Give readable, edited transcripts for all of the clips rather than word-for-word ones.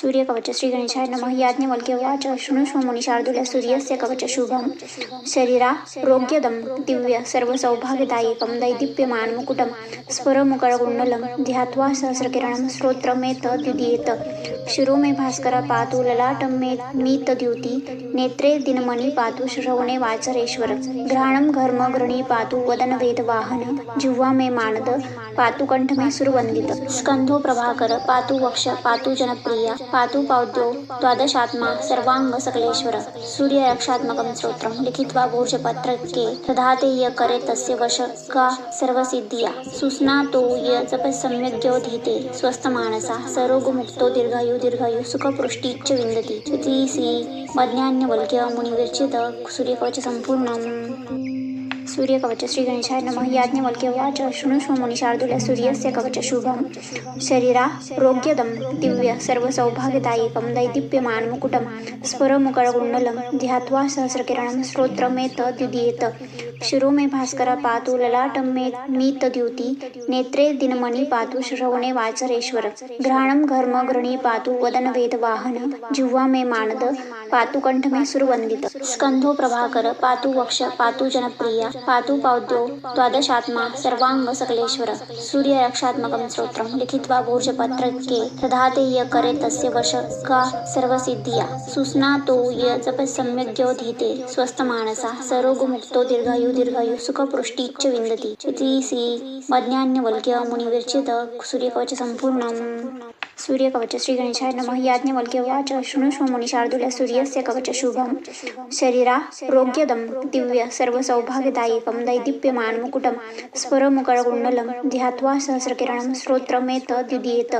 सूर्यकवच श्रीगणेशाय नमः। याज्ञवल्क्य उवाच शृणुष्व मुनि शार्दूल सूर्यस्य कवच शुभं शरीरारोग्यदं दिव्य सर्वसौभाग्यदायकं दैदीप्यमानं मुकुटं स्फुरमुकुटकुण्डलं ध्यात्वा सहस्रकिरणं स्तोत्रमेतद्विधीयेत्। शिरो मे भास्कर पातु ललाटं मे मीतद्युति नेत्रे दिनमणि पातु श्रवणे वाचरेश्वर। घ्राणं घर्म घृणी पातु वदन वेदवाहन जिह्वा मे मानद पातु कंठ मे सुरवंदित। स्कंधो प्रभाकर पातु वक्ष पातु जनप्रिय पातु पाद्यो द्वादशात्मा सर्वांग सकलेश्वर। सूर्यरक्षात्मकं स्तोत्रं लिखित्वा भोजपत्रके दधाते य करे तस्य वशगा सर्वसिद्धिया। सुस्नातो य जपः सम्यग्योधीते स्वस्थमानसा सरोगमुक्तो दीर्घायु सुखपुष्टिश्च विन्दति। इति श्री मध्याह्नवल्क्य मुनिविरचित सूर्यकवच संपूर्णम्। सूर्यकवच श्रीगणेशाय नमः। याज्ञवल्क्य उवाच शृणुष्व मुनि शार्दूल सूर्यस्य कवच शुभं शरीरारोग्यदं दिव्य सर्वसौभाग्यदायकं दैदीप्यमानं मुकुटं स्फुरमुकुटकुण्डलं ध्यात्वा सहस्रकिरणं स्तोत्रमेतद्विधीयेत्। शिरो मे भास्कर पातु ललाटं मे मीतद्युति नेत्रे दिनमणि पातु श्रवणे वाचरेश्वर। घ्राणं घर्म घृणी पातु वदन वेदवाहन जिह्वा मे मानद पातु कंठ मे सुरवंदित। स्कंधो प्रभाकर पातु वक्ष पातु जनप्रिय पातु पाद्यो द्वादशात्मा सर्वांग सकलेश्वर। सूर्यरक्षात्मकं स्तोत्रं लिखित्वा भोजपत्रके दधाते य करे तस्य वशगा सर्वसिद्धिया। सुस्नातो य जपः सम्यग्योधीते स्वस्थमानसा सरोगमुक्तो दीर्घायु सुखपुष्टिश्च विन्दति। इति श्री मध्याह्नवल्क्य मुनिविरचित सूर्यकवच संपूर्णम्। सूर्यकवच श्रीगणेशाय नमः। याज्ञवल्क्य उवाच शृणुष्व मुनि शार्दूल सूर्यस्य कवच शुभं शरीरारोग्यदं दिव्य सर्वसौभाग्यदायकं दैदीप्यमानं मुकुटं स्फुरमुकुटकुण्डलं ध्यात्वा सहस्रकिरणं स्तोत्रमेतद्विधीयेत्।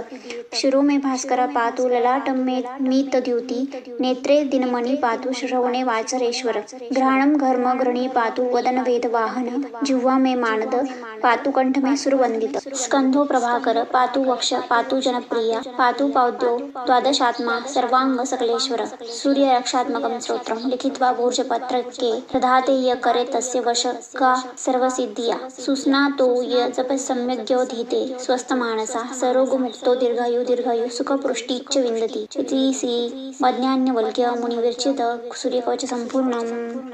शिरो मे भास्कर पातु ललाटं मे मीतद्युति नेत्रे दिनमणि पातु श्रवणे वाचरेश्वर। घ्राणं घर्म घृणी पातु वदन वेदवाहन जिह्वा मे मानद पातु कंठ मे सुरवंदित। स्कंधो प्रभाकर पातु वक्ष पातु जनप्रिय पातु पाद्यो द्वादशात्मा सर्वांग सकलेश्वर। सूर्यरक्षात्मकं स्तोत्रं लिखित्वा भोजपत्रके दधाते य करे तस्य वशगा सर्वसिद्धिया। सुस्नातो य जपः सम्यग्योधीते स्वस्थमानसा सरोगमुक्तो दीर्घायु सुखपुष्टिश्च विन्दति। इति श्री मध्याह्नवल्क्य मुनिविरचित सूर्यकवच संपूर्णम्।